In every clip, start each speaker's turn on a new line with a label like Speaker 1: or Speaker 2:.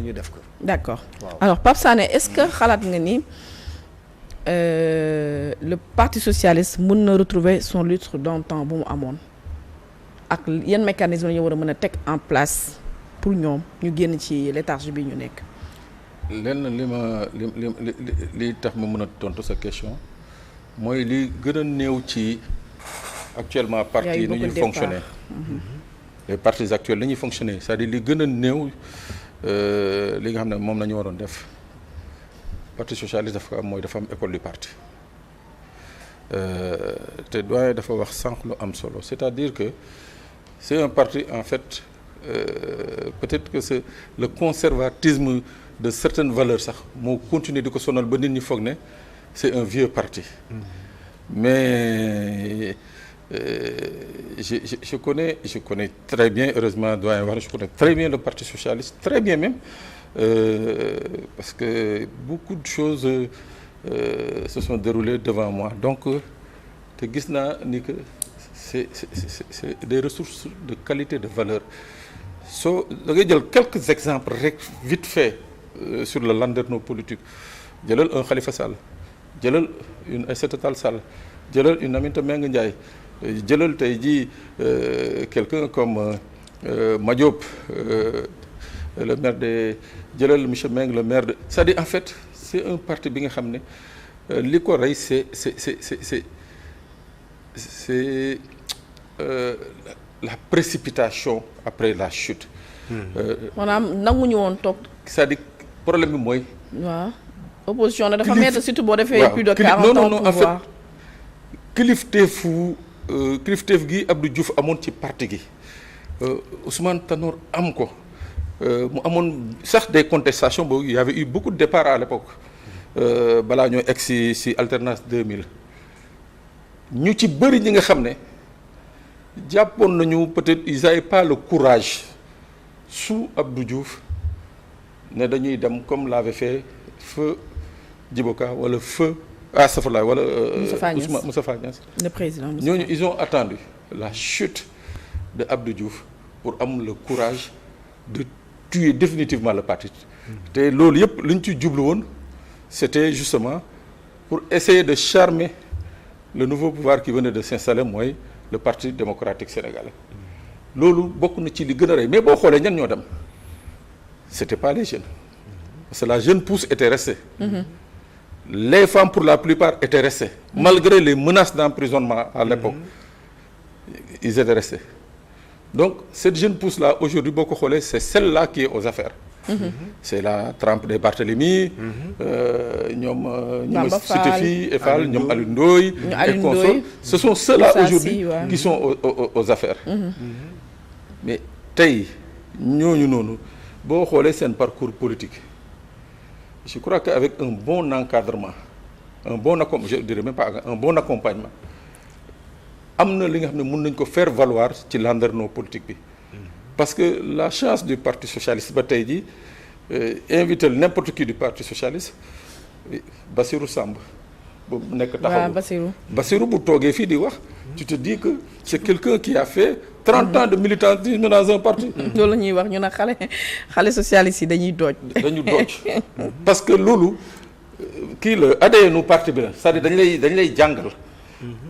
Speaker 1: ñu def ko.
Speaker 2: d'accord
Speaker 1: waaw.
Speaker 2: Alors Pape Sané est-ce que xalaat nga ni le parti socialiste mën na retrouver son lustre d'antan bu mu amoon ak yan mécanisme la ñu war a mën a teg en place pour ñoom ñu génn ci léthargie bi ñu nekk.
Speaker 3: lenn li tax ma mën a tontu sa question mooy li gën a néew ci actuellement parti yi ni ñuy fonctionner. Les partis actuels li ñuy fonctionner c'est-à-dire li gën a néew li nga xam ne moom la ñu waroon def parti socialiste dafa am école du parti te doyen dafa wax sànq lu am solo c'est-à-dire que c'est un parti en fait peut-être que c'est le conservatisme de certaines valeurs sax moo continuer di ko sonal ba nit ñi foog ne c'est un vieux parti mais je connais très bien, heureusement doyen wax je connais très bien le parti socialiste, très bien même parce que beaucoup de choses se sont déroulées devant moi donc te gis naa ni que c'est des ressources de qualité, de valeur. Soo da ngay jël quelques exemples rek vite fait sur le landerneau politique jëlal un Khalifa Sall, jëlal une Aïssata Tall Sall, jëlal une Aminata Mbengue Ndiaye, jëlal tey jii quelqu'un comme Madiop le maire de jëlal monsieur Mbengue le maire de c'est-à-dire en fait c'est un parti bi nga xam ne li ko rey c'est la précipitation après la chute.
Speaker 2: maanaam nanguñu woon toog.
Speaker 3: c'est-à-dire problème bi mooy.
Speaker 2: waaw opposition dafa mettre surtout boo defee plus de 40 ans
Speaker 3: non en fait kilifteef gi Abdou Diouf amoon ci parti gi Ousmane Tanor am ko mu amoon sax des contestations boobu il y avait eu beaucoup de départs à l'époque balaa ñoo egg si alternance 2000 ñu ci bëri ñi nga xam ne jàppoon nañu peut-être ils n'avaient pas le courage sous Abdou Diouf ne dañuy dem comme l'avait fait feu Djiboka wala feu Safala wala Moustapha Niasse
Speaker 2: le président
Speaker 3: ñooñu ils ont attendu la chute de Abdou Diouf pour am le courage de tuer définitivement le parti te loolu yëpp li ñu ci jublu woon c'était justement pour essayer de charmer le nouveau pouvoir qui venait de s'installer mooy le parti démocratique sénégalais loolu bokk na ci li gën a rey mais boo xoolee ñan ñoo dem c'était pas les jeunes parce que la jeune pousse était restée. Les femmes pour la plupart étaient restées malgré les menaces d'emprisonnement à l'époque ils étaient restés donc cette jeune pousse là aujourd'hui boo ko xoolee c'est celle-là qui est aux affaires. C'est la trempe des Barthélemy ñoom cité fii Eiffal ñoom Alioune Ndoye et consorts ce sont ceux-là aujourd'hui qui sont aux affaires. Mais tey ñooñu noonu boo xoolee seen parcours politique je crois qu'avec un bon encadrement je dirais même pas un bon accompagnement am na li nga xam ne mën nañ ko faire valoir ci landerneau politique bi parce que la chance du parti socialiste ba tey jii inviter n'importe qui du parti socialiste Bassirou Samb bu nekk taxawu Bassirou bu toogee fii di wax tu te dis que c'est quelqu'un qui a fait 30 ans de militantisme dans un parti.
Speaker 2: loolu la ñuy wax ñu ne xale socialiste yi dañuy dooj
Speaker 3: parce que loolu kii la ADN parti bi la c'est-à-dire dañ lay jàngal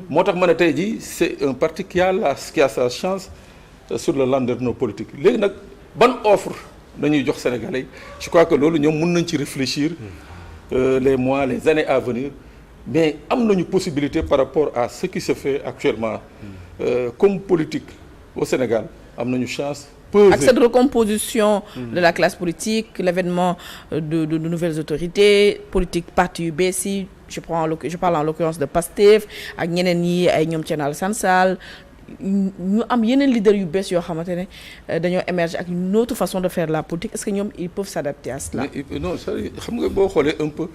Speaker 3: moo tax ma ne tey jii c'est un parti qui a sa chance sur le landerneau politique léegi nag ban offre dañuy jox Sénégalais je crois que loolu ñoom mën nañ ci réfléchir les mois les années à venir mais am nañu possibilité par rapport à ce qui se fait actuellement comme politique au Sénégal am nañu chance peser
Speaker 2: ak cette recomposition de la classe politique l'avènement de nouvelles autorités politiques parti yu bees yi je parle en l'occurrence de Pastef ak ñeneen yi ay ñoom Thierno Alassane Sall ñu am yeneen leaders yu bees yoo xamante ne dañoo émerger ak une autre façon de faire la politique est-ce que ñoom ils peuvent s'adapter à cela.
Speaker 3: Non xam nga boo xoolee un peu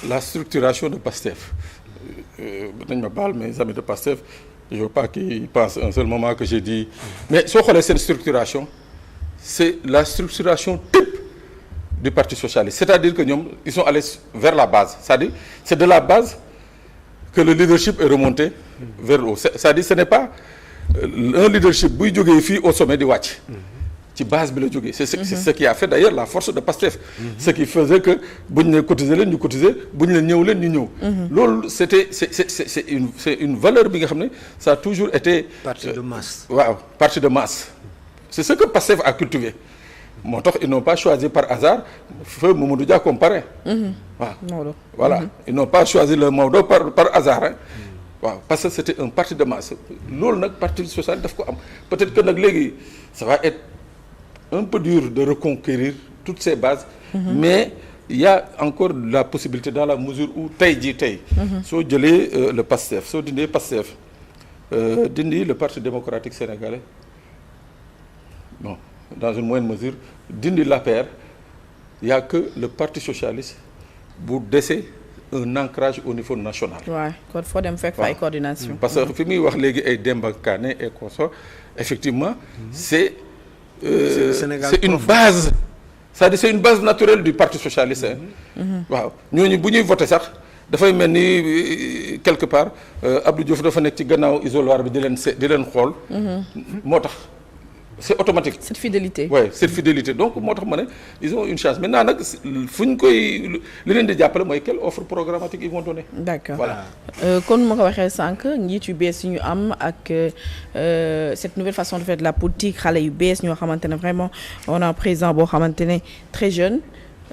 Speaker 3: la structuration de Pastef nañ ma baal mes amis de Pastef je veux pas qu'ils pensent un seul moment que j'ai dit mais soo xoolee seen structuration c'est la structuration type du Parti socialiste c'est-à-dire que ñoom ils sont allés vers la base c'est-à-dire c'est de la base que le leadership est remonté vers le haut c'est-à-dire ce n'est pas un leadership buy jógee fii au sommet di wàcc ci base bi la jógee. c'est ce qui a fait d'ailleurs la force de Pastef. Ce qui faisait que bu ñu ne cotiser leen ñu cotiser bu ñu ne ñëw leen ñu ñëw. loolu c'est une valeur bi nga xam ne ça a toujours été.
Speaker 1: parti de masse.
Speaker 3: waaw parti de masse. c'est ce que Pastef a cultivé. moo tax ils n'ont pas choisi par hasard feu Mamadou Dia comme parrain. waaw voilà ils n'ont pas choisi le Maodo par hasard hein. waaw parce que c'était un parti de masse loolu nag parti social daf ko am peut-être que nag léegi ça va être un peu dur de reconquérir toutes ces bases. Mais il y a encore la possibilité dans la mesure où tey jii tey. soo jëlee le PASTEF soo dindee PASTEF dindi le parti démocratique sénégalais bon. Dans une moindre mesure dindi l'APR il y a que le parti socialiste bu dese un ancrage au niveau national.
Speaker 2: waaw kon foo dem fekk fa ay coordination.
Speaker 3: parce que fi muy wax léegi ay Demba Kané et consorts effectivement c'est une base c'est-à-dire c'est une base naturelle du parti socialiste waaw ñooñu bu ñuy voter sax dafay mel ni quelque part Abdou Diouf dafa nekk ci gannaaw isoloir bi di leen xool. moo tax. C'est automatique. Cette fidélité. Oui, cette fidélité. Donc, moo tax ma ne ils ont une chance. Maintenant nag fu ñu koy li leen di jàppale mooy quelle offre programmatique ils vont donner. D'accord. Voilà.
Speaker 2: Kon ma ko waxee sànq njiit yu bees yi ñu am ak cette nouvelle façon de faire de la politique xale yu bees ñoo xamante ne vraiment on a un président boo xamante ne très jeune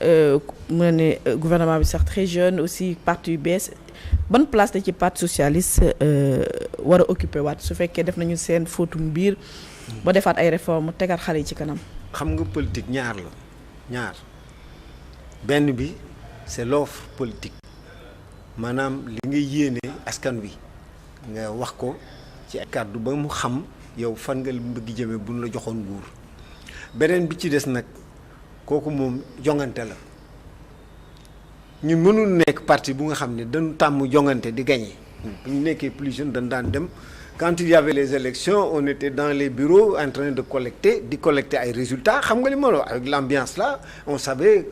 Speaker 2: mu ne gouvernement bi sax très jeune aussi parti yu bees ban place la ci parti socialiste war a occuper waat su fekkee def nañu seen fóotum biir. ba defaat ay réformes tegaat xale yi ci kanam.
Speaker 1: xam nga politique ñaar benn bi c'est l'offre politique maanaam li nga yéene askan wi nga wax ko ci kàddu ba mu xam yow fan nga bëgg jëme bu ñu la joxoon nguur beneen bi ci des nag kooku moom jongante la ñu mënul nekk parti bu nga xam ne dañu tàmm jongante di gagner bu ñu nekkee plus jeune dañ daan dem. Quand il y avait les élections on était dans les bureaux en train de collecter ay résultats xam nga li ma la wax avec l'ambiance là on savait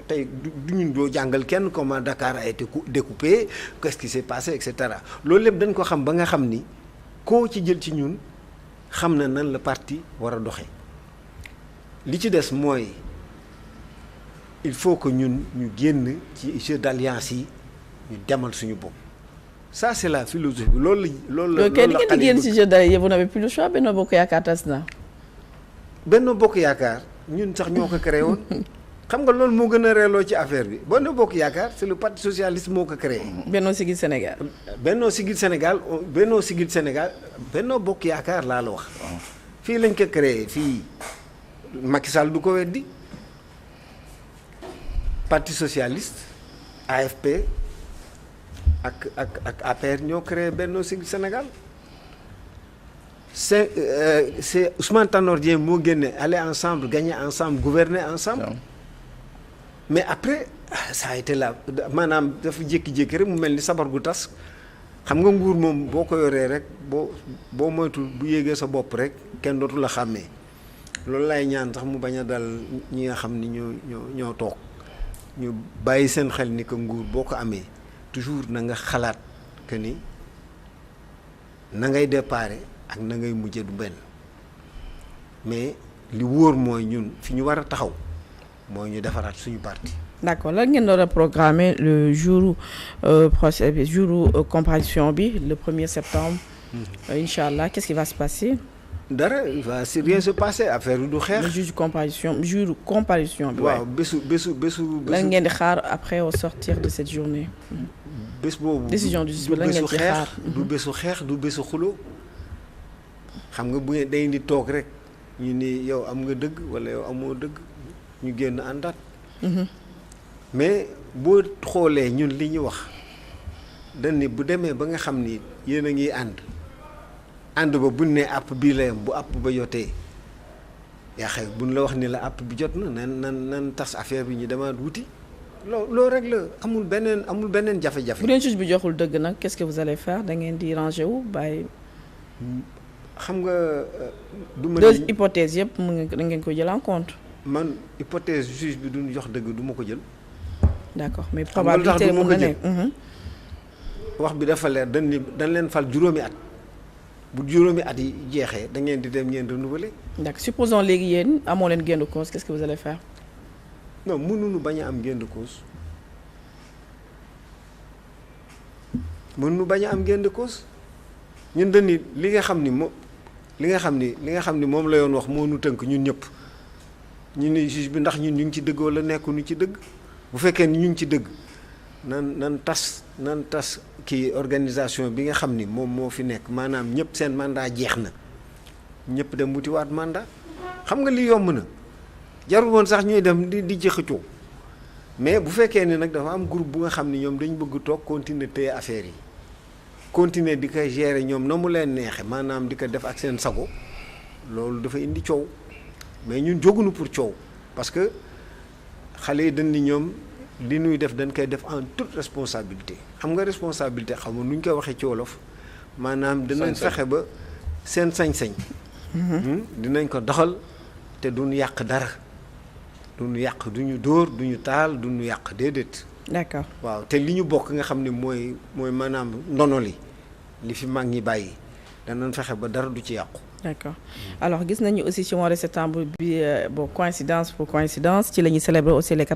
Speaker 1: tey du ñun doo jàngal kenn comment Dakar a été découpé qu'est-ce qui s'est passé et cetera loolu lépp dañ ko xam ba nga xam ni koo ci jël ci ñun xam na nan la parti war a doxee li ci des mooy il faut que ñun ñu génn ci jeu d'alliance yi ñu demal suñu bopp. Ça c'est la philosophie loolu la
Speaker 2: kay di ngeen di génn ci jeu d'alliance vous n'avez plus le choix Benno Bokk Yaakaar tas na.
Speaker 1: Benno Bokk Yaakaar ñun sax ñoo ko créé woon xam nga loolu moo gën a reeloo ci affaire bi Benno Bokk Yaakaar c'est le parti socialiste moo ko créé.
Speaker 2: Benno Siggil Sénégal.
Speaker 1: Benno Siggil Sénégal Benno Bokk Yaakaar laa la wax. fii lañ ko créé fii Macky Sall du ko weddi parti socialiste AFP. ak APR ñoo créé Benno Siggil Sénégal c'est Ousmane Tanor Dieng moo génne aller ensemble gagner ensemble gouverner ensemble mais après ça a été là maanaam dafa jékki-jékki rek mu mel ni sabar gu tas xam nga nguur moom boo ko yoree rek boo moytul bu yéegee sa bopp rek kenn dootu la xàmmee loolu lay ñaan sax mu bañ a dal ñi nga xam ni ñoo toog ñu bàyyi seen xel ni que nguur boo ko amee toujours na nga xalaat que ni na ngay déparé ak na ngay mujjee du benn mais li wóor mooy ñun fi ñu war a taxaw mooy ñu defaraat suñu parti.
Speaker 2: D'accord lan ngeen doon programmer le jour comparution bi le 1er septembre. Incha allah qu'est-ce qui va se passer.
Speaker 1: dara il va rien se passer affaire du xeex.
Speaker 2: le jour comparution bi.
Speaker 1: waaw bésu.
Speaker 2: lan ngeen di xaar après au sortir de cette journée.
Speaker 1: bés boobu
Speaker 2: décision du juge bi lan ngeen ci xaar
Speaker 1: du bésu xeex du bésu xulo xam nga bu day di toog rek ñu ni yow am nga dëgg wala yow amoo dëgg ñu génn àndaat. mais boo xoolee ñun li ñu wax dañ ni bu demee ba nga xam ni yéen a ngi ànd ba buñ ne àpp bii la yam bu àpp ba jotee yaa xëy buñ la wax ni la àpp bi jot na nan tas affaire bi ñu demaat wuti loolu rek la amul beneen jafe-jafe.
Speaker 2: bu dee juge bi joxul dëgg nag qu'est-ce que vous allez faire da ngeen di ranger wu bàyyi.
Speaker 1: xam nga du ma.
Speaker 2: deux hypothèses yëpp da ngeen ko jël en compte.
Speaker 1: man hypothèse juge bi duñ jox dëgg du ma ko jël.
Speaker 2: d'accord mais probabilité mën na nekk
Speaker 1: wax bi dafa leer dañ leen fal juróomi at. bu juróomi at yi jeexee da ngeen di dem ngeen renouveler.
Speaker 2: d'accord supposons léegi yéen amoo leen gain de cause qu'est-ce que vous allez faire.
Speaker 1: non mënuñu bañ a am gain de cause ñun dañuy li nga xam ni moom la yoon wax moo nu tënk ñun ñëpp ñu ne juge bi ndax ñun ñu ngi ci dëgg wala nekkuñu ci dëgg bu fekkee ni ñu ngi ci dëgg nan tas kii organisation bi nga xam ni moom moo fi nekk maanaam ñëpp seen mandat jeex na ñëpp dem wutiwaat mandat xam nga li yomb na jarul woon sax ñuy dem di jëxëcoo mais bu fekkee ni nag dafa am groupe bu nga xam ni ñoom dañu bëgg toog continuer téye affaire yi continuer di ko gérer ñoom na mu leen neexe maanaam di ko def ak seen sago loolu dafa indi coow mais ñun jógunu pour coow parce que xale yi dañ ni ñoom li ñuy def dañ koy def en toute responsabilité xam nga responsabilité xam nga nu ñu koy waxee ci wolof maanaam dinañ fexe ba seen sañ-sañ dinañ ko doxal te duñu yàq dara duñu yàq duñu dóor duñu taal duñu yàq déedéet.
Speaker 2: d'accord
Speaker 1: waaw te li ñu bokk nga xam ne mooy maanaam ndono li fi mag ñi bàyyi danañ fexe ba dara du ci yàqu.
Speaker 2: d'accord alors gis nañu aussi ci mois de septembre bi bon coïncidence ci la ñuy célébrer aussi les